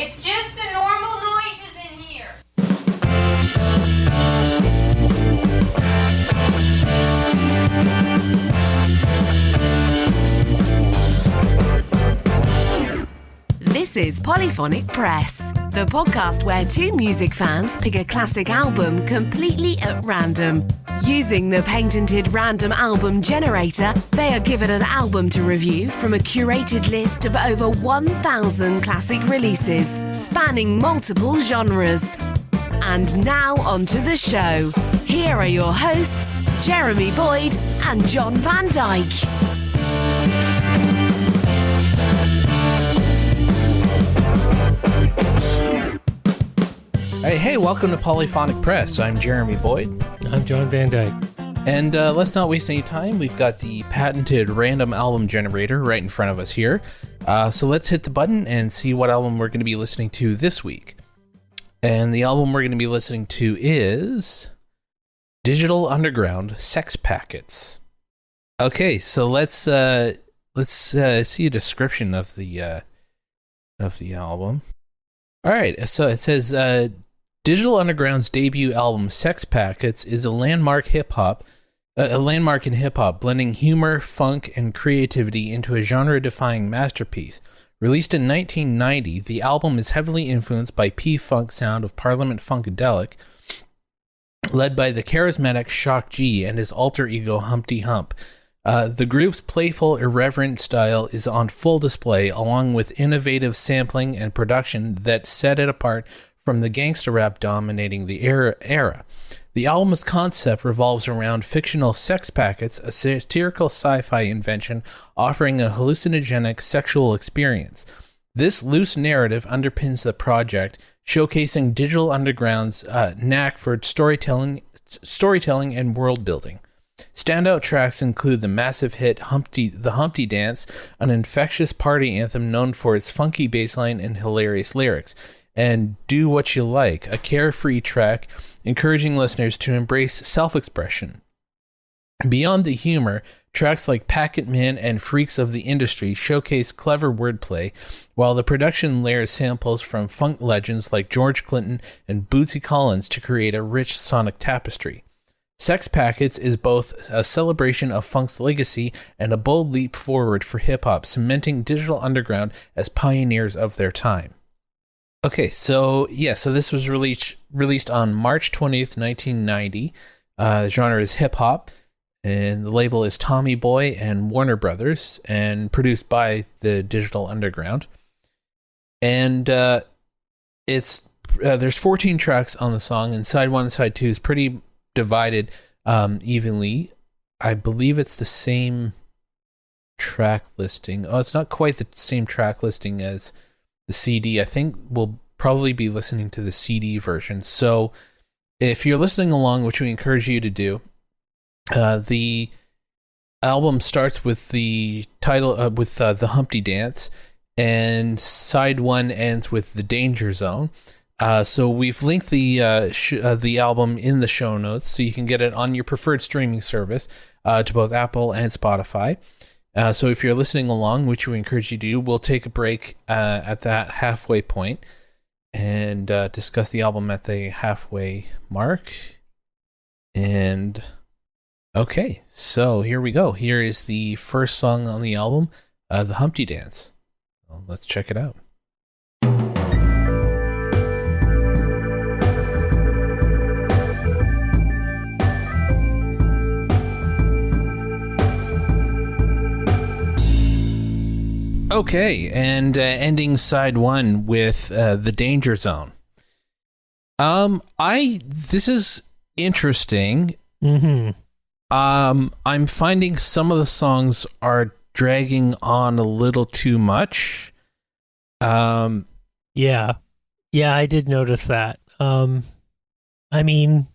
It's just the normal noises in here. This is Polyphonic Press, the podcast where two music fans pick a classic album completely at random. Using the patented random album generator, they are given an album to review from a curated list of over 1,000 classic releases, spanning multiple genres. And now onto the show. Here are your hosts, Jeremy Boyd and John Van Dyke. Hey, welcome to Polyphonic Press. I'm Jeremy Boyd. I'm John Van Dyke. And let's not waste any time. We've got the patented random album generator right in front of us here. So let's hit the button and see what album we're going to be listening to this week. And the album we're going to be listening to is Digital Underground Sex Packets. Okay, so let's see a description of the album. All right, so it says Digital Underground's debut album Sex Packets is a landmark in hip hop, blending humor, funk, and creativity into a genre-defying masterpiece. Released in 1990, the album is heavily influenced by P-Funk sound of Parliament-Funkadelic, led by the charismatic Shock G and his alter ego Humpty Hump. The group's playful, irreverent style is on full display, along with innovative sampling and production that set it apart from the gangsta rap dominating the era. The album's concept revolves around fictional sex packets, a satirical sci-fi invention offering a hallucinogenic sexual experience. This loose narrative underpins the project, showcasing Digital Underground's knack for storytelling and world building. Standout tracks include the massive hit The Humpty Dance, an infectious party anthem known for its funky bassline and hilarious lyrics, and Doowutchyalike, a carefree track encouraging listeners to embrace self-expression. Beyond the humor, tracks like Packet Man and Freaks of the Industry showcase clever wordplay, while the production layers samples from funk legends like George Clinton and Bootsy Collins to create a rich sonic tapestry. Sex Packets is both a celebration of funk's legacy and a bold leap forward for hip-hop, cementing Digital Underground as pioneers of their time. Okay, so this was released on March 20th, 1990. The genre is hip-hop, and the label is Tommy Boy and Warner Brothers, and produced by the Digital Underground. And there's 14 tracks on the song, and side 1 and side 2 is pretty divided evenly. I believe it's the same track listing. Oh, it's not quite the same track listing as the CD. I think we'll probably be listening to the CD version. So if you're listening along, which we encourage you to do, the album starts with the title, the Humpty Dance, and side 1 ends with the Danger Zone. So we've linked the album in the show notes, so you can get it on your preferred streaming service to both Apple and Spotify. So if you're listening along, which we encourage you to do, we'll take a break at that halfway point and discuss the album at the halfway mark. And okay, so here we go. Here is the first song on the album, The Humpty Dance. Well, let's check it out. Okay, and ending side 1 with the Danger Zone. This is interesting. Mm-hmm. I'm finding some of the songs are dragging on a little too much. Yeah, I did notice that. I mean,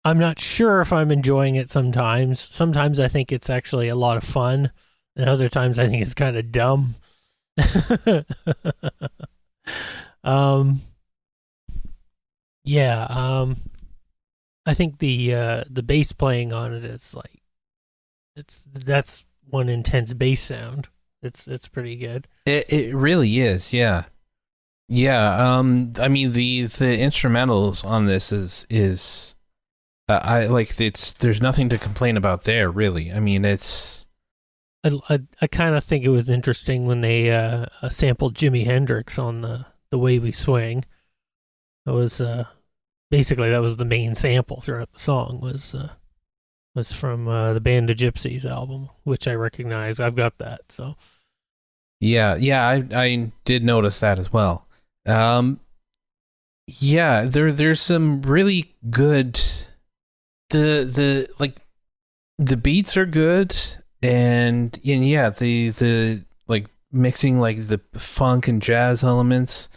I'm not sure if I'm enjoying it sometimes. Sometimes I think it's actually a lot of fun, and other times I think it's kind of dumb. I think the bass playing on it is like that's one intense bass sound. It's pretty good. It really is, yeah. Yeah, I mean the instrumentals on this is I like it's there's nothing to complain about there really. I mean it's I kind of think it was interesting when they sampled Jimi Hendrix on the Way We Swing. It was basically that was the main sample throughout the song was from the Band of Gypsies album, which I recognize. I've got that. So yeah, I did notice that as well. Yeah, there's some really good the like the beats are good and yeah, the like mixing like the funk and jazz elements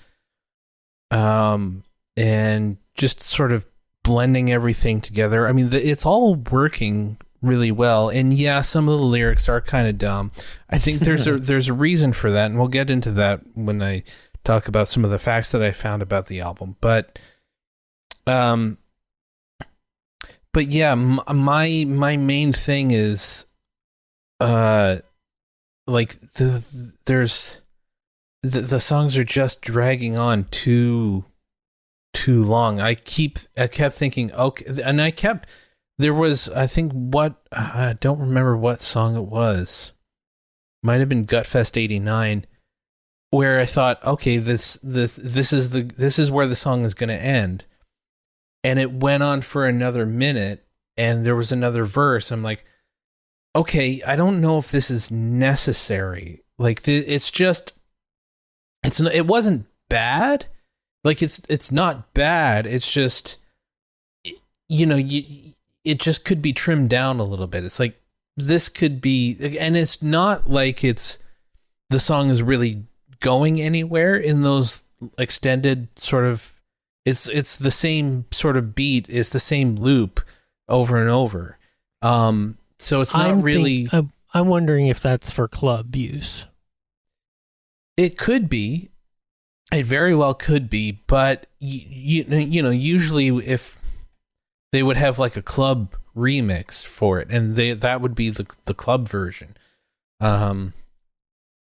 and just sort of blending everything together. I mean, it's all working really well. And yeah, some of the lyrics are kind of dumb. I think there's a reason for that, and we'll get into that when I talk about some of the facts that I found about the album. But yeah, my main thing is like the songs are just dragging on too long. I kept thinking, okay, and there was, I think, I don't remember what song it was. Might have been Gutfest '89, where I thought, okay, this is where the song is going to end, and it went on for another minute, and there was another verse. I'm like, okay, I don't know if this is necessary. Like, it wasn't bad. Like, it's not bad. It's just, it just could be trimmed down a little bit. It's like, this could be, and it's not like the song is really going anywhere in those extended sort of, it's the same sort of beat, it's the same loop over and over. So it's not really. I'm wondering if that's for club use. It could be. It very well could be, but usually if they would have like a club remix for it, and that would be the club version. That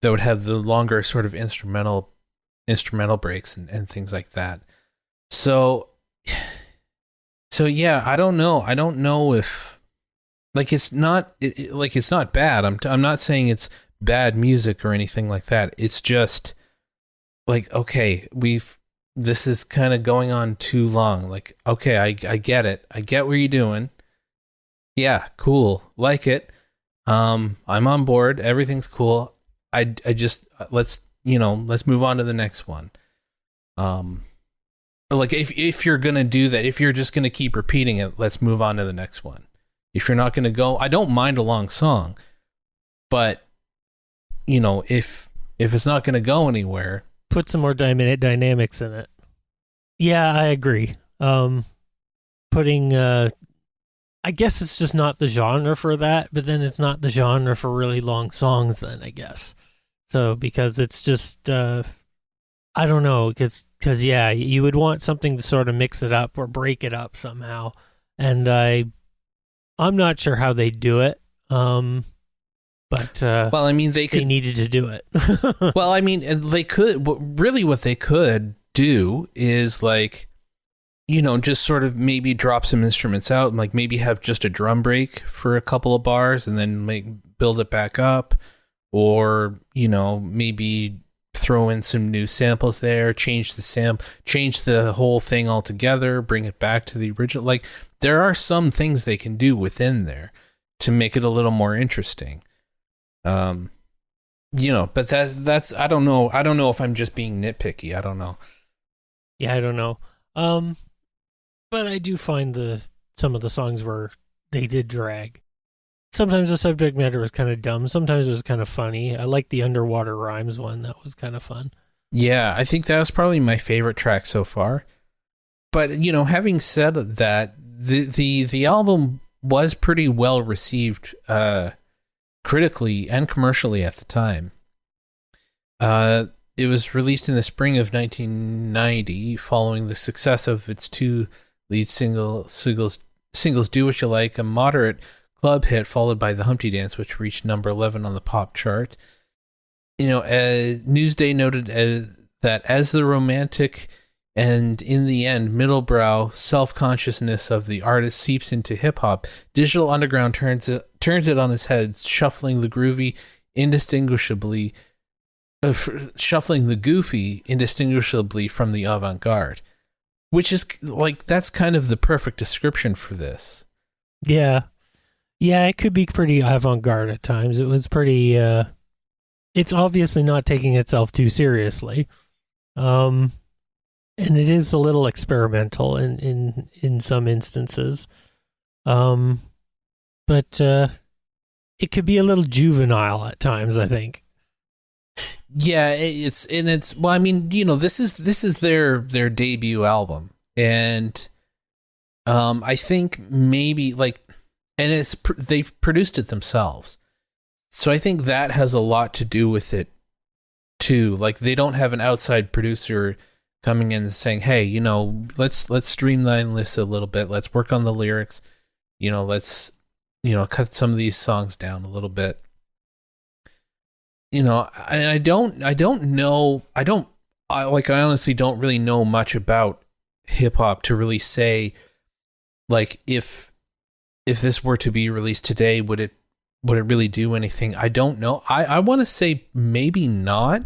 would have the longer sort of instrumental breaks and things like that. So yeah, I don't know if it's not bad. I'm not saying it's bad music or anything like that. It's just like, okay, this is kind of going on too long. Like, okay, I get it. I get what you're doing. Yeah, cool. Like it. I'm on board. Everything's cool. I just let's move on to the next one. Like if you're going to do that, if you're just going to keep repeating it, let's move on to the next one. If you're not going to go, I don't mind a long song, but if it's not going to go anywhere, put some more dynamics in it. Yeah, I agree. Putting, I guess it's just not the genre for that, but then it's not the genre for really long songs then, I guess. So, because it's just, I don't know, because yeah, you would want something to sort of mix it up or break it up somehow. And I'm not sure how they do it. But well, I mean, they needed to do it. Well, I mean, they could. Really, what they could do is just sort of maybe drop some instruments out and like maybe have just a drum break for a couple of bars and then build it back up, or maybe throw in some new samples there, change the whole thing altogether, bring it back to the original. Like, there are some things they can do within there to make it a little more interesting. But that's I don't know if I'm just being nitpicky. I don't know. Yeah, I don't know. But I do find some of the songs where they did drag. Sometimes the subject matter was kind of dumb. Sometimes it was kind of funny. I like the underwater rhymes one. That was kind of fun. Yeah, I think that was probably my favorite track so far. But having said that, the album was pretty well received critically and commercially at the time. It was released in the spring of 1990, following the success of its two lead singles, Doowutchyalike, a moderate club hit, followed by the Humpty Dance, which reached number 11 on the pop chart. Newsday noted that as the romantic and, in the end, middlebrow self-consciousness of the artist seeps into hip-hop, Digital Underground turns it on its head, shuffling the goofy indistinguishably from the avant-garde, which is like, that's kind of the perfect description for this. Yeah, it could be pretty avant-garde at times. It was pretty. It's obviously not taking itself too seriously, and it is a little experimental in some instances, but it could be a little juvenile at times, I think. Yeah, it's well, I mean, you know, this is their debut album, and I think maybe like, and they produced it themselves, so I think that has a lot to do with it too. Like, they don't have an outside producer coming in and saying, "Hey, you know, let's streamline this a little bit. Let's work on the lyrics. You know, let's, you know, cut some of these songs down a little bit." You know, I honestly don't really know much about hip hop to really say, like, if this were to be released today, would it really do anything? I don't know. I want to say maybe not.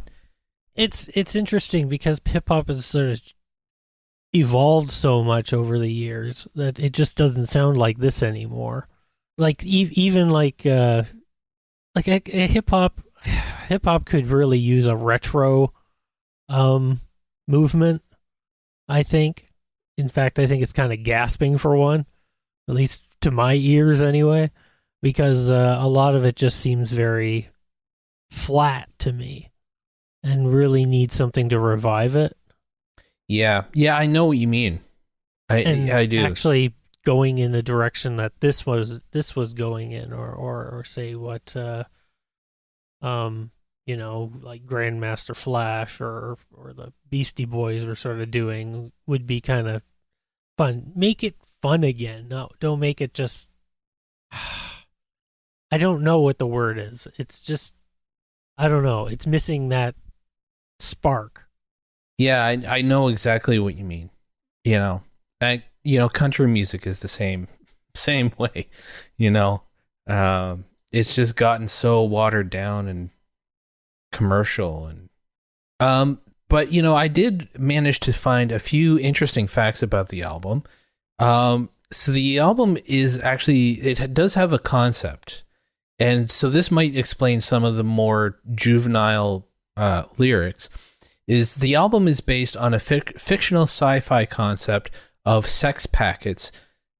It's interesting because hip hop has sort of evolved so much over the years that it just doesn't sound like this anymore. Like even like a hip hop could really use a retro movement, I think. In fact, I think it's kind of gasping for one, at least to my ears anyway, because a lot of it just seems very flat to me and really needs something to revive it. Yeah, I know what you mean. I do. Actually going in the direction that this was going in, or say what you know, like Grandmaster Flash or the Beastie Boys were sort of doing, would be kind of fun. Make it fun again. No, don't make it just I don't know what the word is. It's just, I don't know. It's missing that spark. Yeah, I know exactly what you mean. You know, country music is the same way. You know, it's just gotten so watered down and commercial, and but you know, I did manage to find a few interesting facts about the album. So the album is actually, it does have a concept, and so this might explain some of the more juvenile lyrics. Is the album is based on a fictional sci-fi concept of sex packets,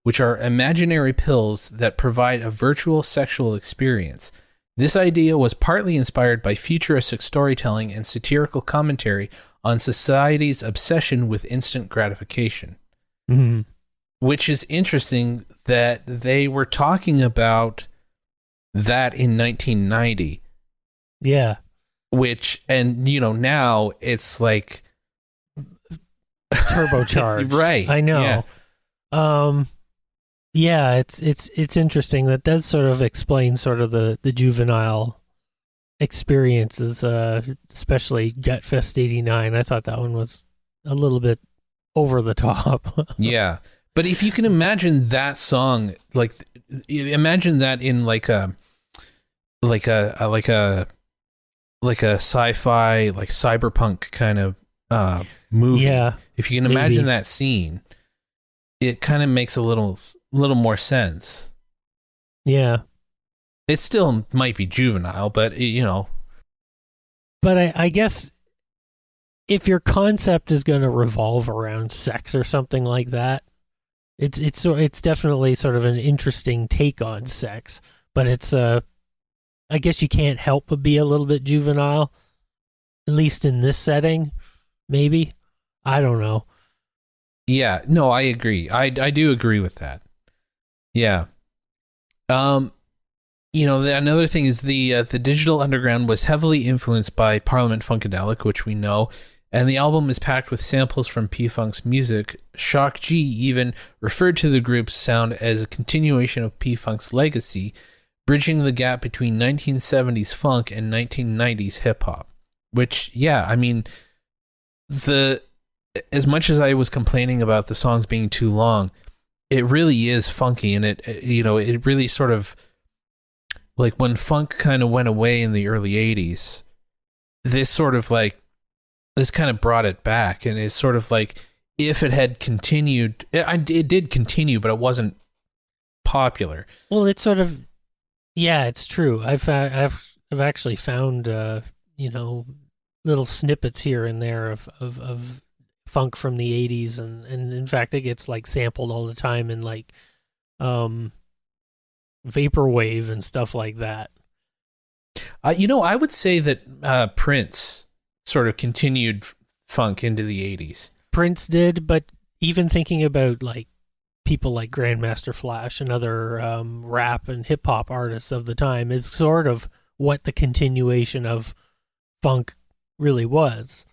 which are imaginary pills that provide a virtual sexual experience. This idea was partly inspired by futuristic storytelling and satirical commentary on society's obsession with instant gratification. Mm-hmm. Which is interesting that they were talking about that in 1990. Yeah. Which, and you know, now it's like turbocharged. Right. I know. Yeah. Yeah, it's interesting. That does sort of explain sort of the juvenile experiences, especially Gutfest '89. I thought that one was a little bit over the top. Yeah, but if you can imagine that song, like imagine that in like a sci-fi, like cyberpunk kind of movie. Yeah, if you can imagine that scene, it kind of makes a little more sense. Yeah. It still might be juvenile, but you know. But I guess if your concept is going to revolve around sex or something like that, it's definitely sort of an interesting take on sex. But it's I guess you can't help but be a little bit juvenile, at least in this setting. Maybe, I don't know. Yeah, no, I agree. I do agree with that. Yeah. You know, another thing is the Digital Underground was heavily influenced by Parliament-Funkadelic, which we know, and the album is packed with samples from P-Funk's music. Shock G even referred to the group's sound as a continuation of P-Funk's legacy, bridging the gap between 1970s funk and 1990s hip-hop. Which, yeah, I mean, as much as I was complaining about the songs being too long, it really is funky, and it really sort of, like, when funk kind of went away in the early 80s, this kind of brought it back, and it's sort of like, if it had continued, it did continue, but it wasn't popular. Well, it's sort of, yeah, it's true. I've actually found little snippets here and there of funk from the 80s, and in fact it gets like sampled all the time in like vaporwave and stuff like that. I would say that Prince sort of continued funk into the 80s. Prince did, but even thinking about like people like Grandmaster Flash and other rap and hip hop artists of the time is sort of what the continuation of funk really was.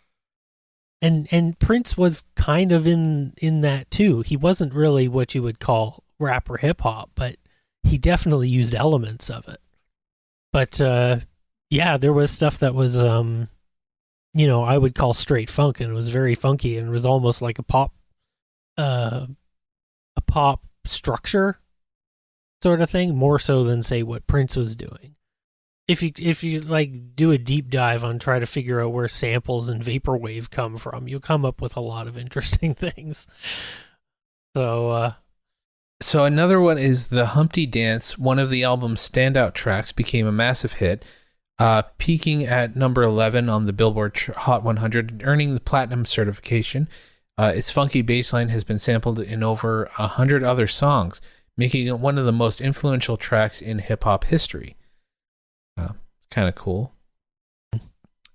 And Prince was kind of in that too. He wasn't really what you would call rap or hip hop, but he definitely used elements of it. But yeah, there was stuff that was I would call straight funk, and it was very funky, and it was almost like a pop structure sort of thing, more so than say what Prince was doing. If you like do a deep dive on try to figure out where samples and vaporwave come from, you'll come up with a lot of interesting things. So another one is the Humpty Dance. One of the album's standout tracks became a massive hit, peaking at number 11 on the Billboard Hot 100 and earning the platinum certification. Its funky bassline has been sampled in over 100 other songs, making it one of the most influential tracks in hip-hop history. Kind of cool.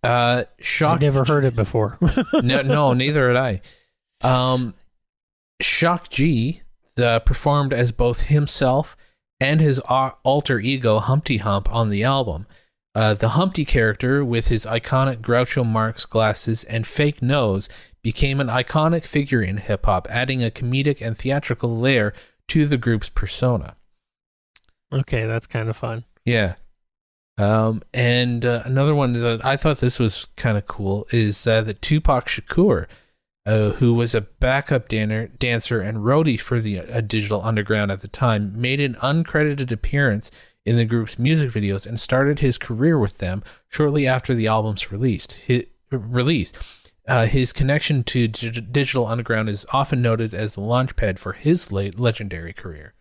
Shock. I've never heard it before. No, neither had I. Shock G performed as both himself and his alter ego Humpty Hump on the album. The Humpty character, with his iconic Groucho Marx glasses and fake nose, became an iconic figure in hip-hop, adding a comedic and theatrical layer to the group's persona. Okay, that's kind of fun. Yeah. And another one that I thought this was kind of cool is that Tupac Shakur, who was a backup dancer and roadie for the Digital Underground at the time, made an uncredited appearance in the group's music videos and started his career with them shortly after the album's release. His connection to Digital Underground is often noted as the launchpad for his legendary career.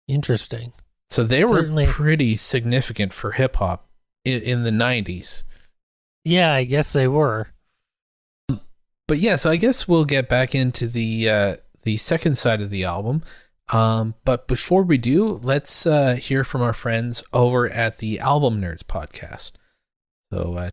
Interesting. So they were pretty significant for hip hop in the 90s. Yeah, I guess they were. But yeah, so I guess we'll get back into the second side of the album. But before we do, let's hear from our friends over at the Album Nerds podcast. So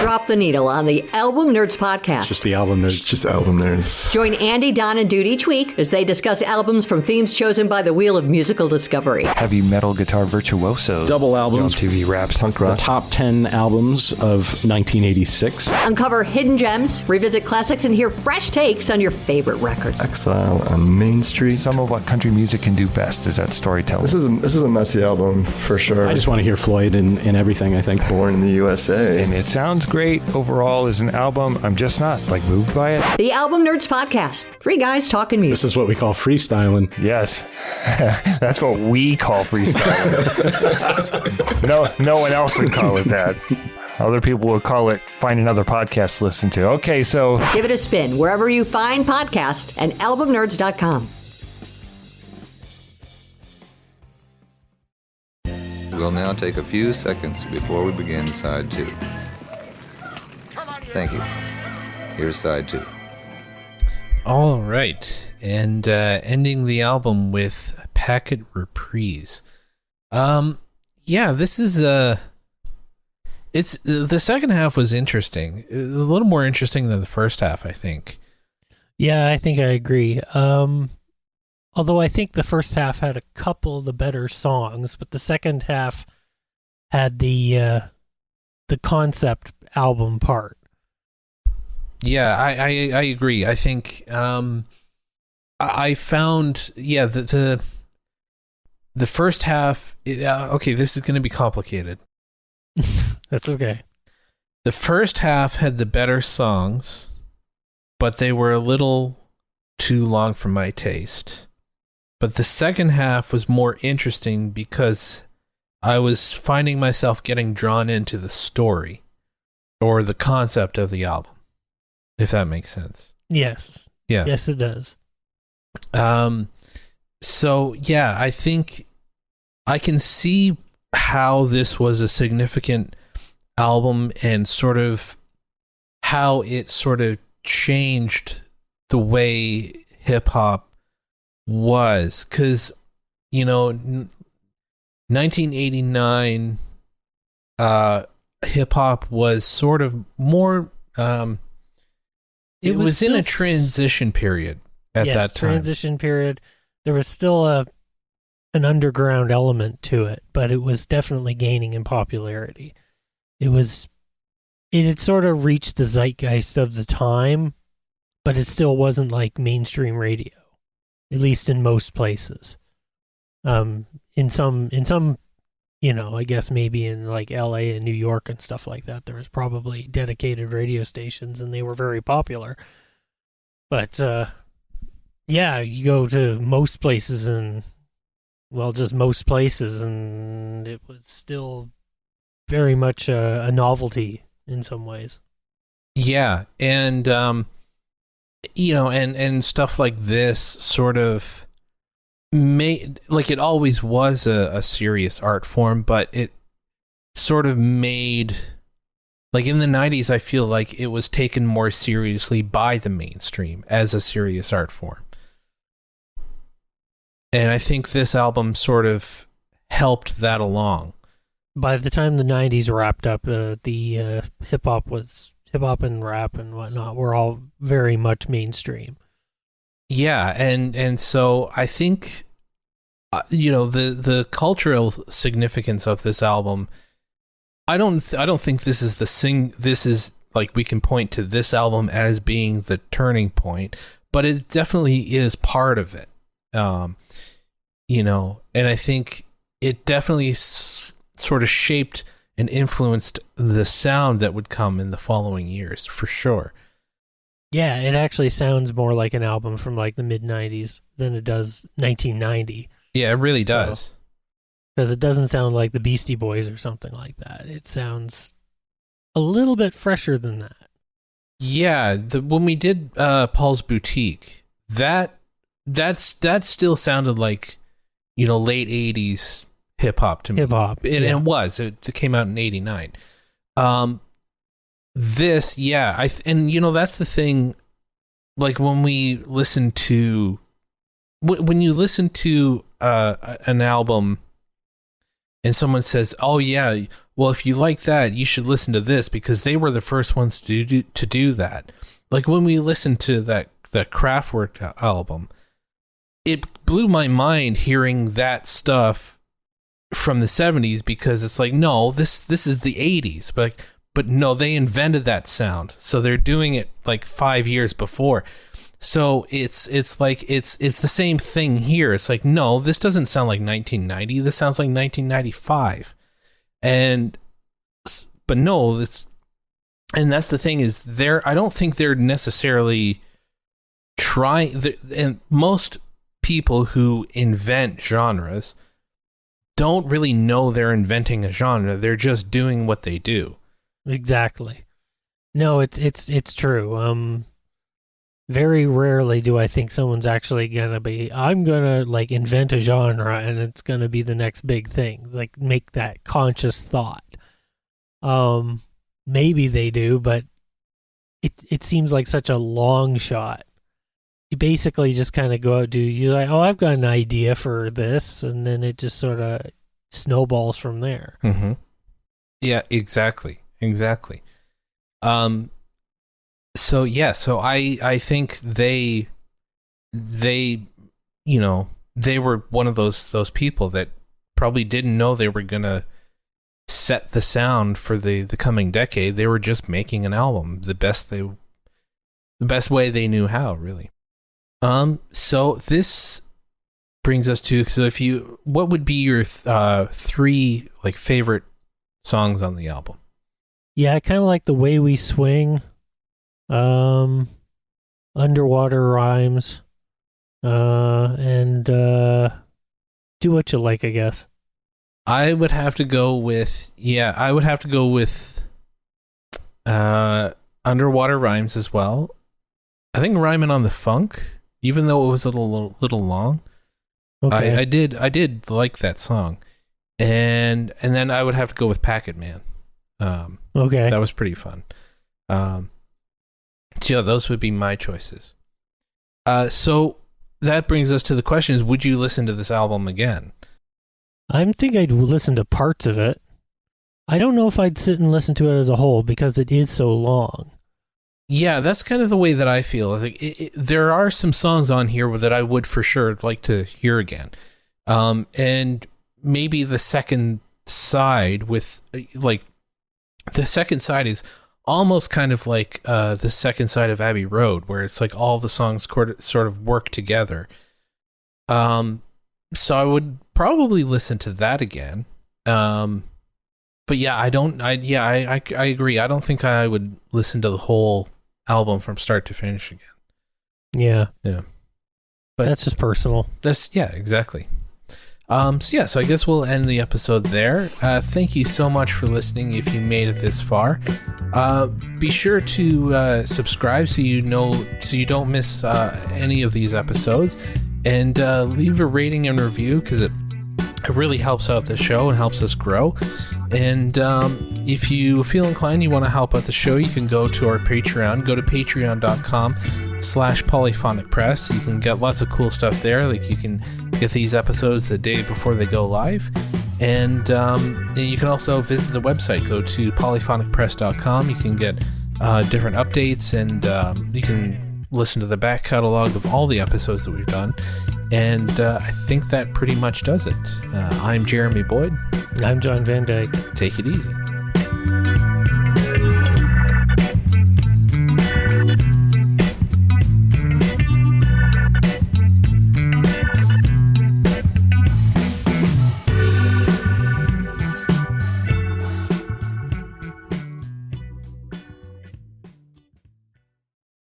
Drop the needle on the Album Nerds podcast. It's just the Album Nerds. It's just Album Nerds. Join Andy, Don, and Dude each week as they discuss albums from themes chosen by the Wheel of Musical Discovery. Heavy metal guitar virtuoso. Double albums. On TV raps. Punk rock. The top 10 albums of 1986. Uncover hidden gems, revisit classics, and hear fresh takes on your favorite records. Exile on Main Street. Some of what country music can do best is that storytelling. This is a messy album for sure. I just want to hear Floyd in everything, I think. Born in the USA. And it sounds great overall as an album. I'm just not moved by it. The Album Nerds podcast. Three guys talking music. This is what we call freestyling. Yes. That's what we call freestyle. No one else would call it that. Other people would call it find another podcast to listen to. Okay, so give it a spin wherever you find podcasts and albumnerds.com. We'll now take a few seconds before we begin side 2. Thank you. Here's side 2. all right, and ending the album with Packet Reprise. Yeah, this is it's the second half was interesting, a little more interesting than the first half, I think. Yeah, I think I agree. Although I think the first half had a couple of the better songs, but the second half had the concept album part. Yeah, I agree. I think I found the first half. Okay, this is going to be complicated. That's okay. The first half had the better songs, but they were a little too long for my taste. But the second half was more interesting because I was finding myself getting drawn into the story or the concept of the album, if that makes sense. Yes. Yeah. Yes, it does. So, yeah, I think I can see how this was a significant album and sort of how it sort of changed the way hip-hop was. Because, 1989 hip-hop was sort of more... it was in a transition period at that time. Transition period. There was still an underground element to it, but it was definitely gaining in popularity. It had sort of reached the zeitgeist of the time, but it still wasn't like mainstream radio, at least in most places. In some, I guess maybe in like LA and New York and stuff like that, there was probably dedicated radio stations and they were very popular. But, you go to most places just most places, and it was still very much a novelty in some ways. Yeah, and and stuff like this sort of made, like, it always was a serious art form, but it sort of made, like, in the 90s, I feel like it was taken more seriously by the mainstream as a serious art form. And I think this album sort of helped that along. By the time the 90s wrapped up, the hip-hop and rap and whatnot were all very much mainstream. Yeah, and so I think, the cultural significance of this album, I don't think this is this is, like, we can point to this album as being the turning point, but it definitely is part of it. And I think it definitely sort of shaped and influenced the sound that would come in the following years, for sure. Yeah, it actually sounds more like an album from like the mid-90s than it does 1990. Yeah, it really does. Because it doesn't sound like the Beastie Boys or something like that. It sounds a little bit fresher than that. Yeah, when we did Paul's Boutique, that still sounded like, late 80s hip-hop to me. Hip-hop. And it was. It came out in 89. This, yeah, that's the thing, like, when we listen to, when you listen to an album and someone says, oh yeah, well, if you like that, you should listen to this because they were the first ones to do that. Like, when we listened to that Kraftwerk album, it blew my mind hearing that stuff from the 70s because it's like, no, this is the 80s, but no, they invented that sound, so they're doing it like 5 years before. So it's like it's the same thing here. It's like, no, this doesn't sound like 1990. This sounds like 1995, but no, and that's the thing is I don't think they're necessarily trying. And most people who invent genres don't really know they're inventing a genre. They're just doing what they do. Exactly. No, it's true. Very rarely do I think someone's actually I'm gonna like invent a genre and it's gonna be the next big thing. Like, make that conscious thought. Maybe they do, but it seems like such a long shot. You basically just kind of go out, you're like, oh, I've got an idea for this, and then it just sort of snowballs from there. Mm-hmm. Yeah, exactly. So I think they were one of those people that probably didn't know they were gonna set the sound for the coming decade. They were just making an album the best way they knew how, really. So this brings us to, what would be your three like favorite songs on the album? Yeah, I kind of like The Way We Swing. Underwater Rhymes, and Doowutchyalike, I guess. I would have to go with Underwater Rhymes as well. I think Rhymin' on the Funk, even though it was a little long. Okay. I did like that song. And then I would have to go with Packet Man. Okay. That was pretty fun. So yeah, those would be my choices. So that brings us to the question is, would you listen to this album again? I think I'd listen to parts of it. I don't know if I'd sit and listen to it as a whole because it is so long. Yeah, that's kind of the way that I feel. I think there are some songs on here that I would for sure like to hear again. And maybe the second side with the second side is almost kind of like the second side of Abbey Road, where it's like all the songs sort of work together. So I would probably listen to that again. But yeah, I agree. I don't think I would listen to the whole album from start to finish again. Yeah. Yeah. But that's just personal. Exactly. So I guess we'll end the episode there. Thank you so much for listening if you made it this far. Be sure to subscribe so you don't miss any of these episodes, and leave a rating and review because it really helps out the show and helps us grow. And if you feel inclined, you want to help out the show, you can go to our Patreon. Go to patreon.com/polyphonicpress. You can get lots of cool stuff there. Like you can get these episodes the day before they go live. And you can also visit the website. Go to polyphonicpress.com. You can get different updates, and you can listen to the back catalog of all the episodes that we've done. And I think that pretty much does it. I'm Jeremy Boyd. I'm John Van Dyke. Take it easy.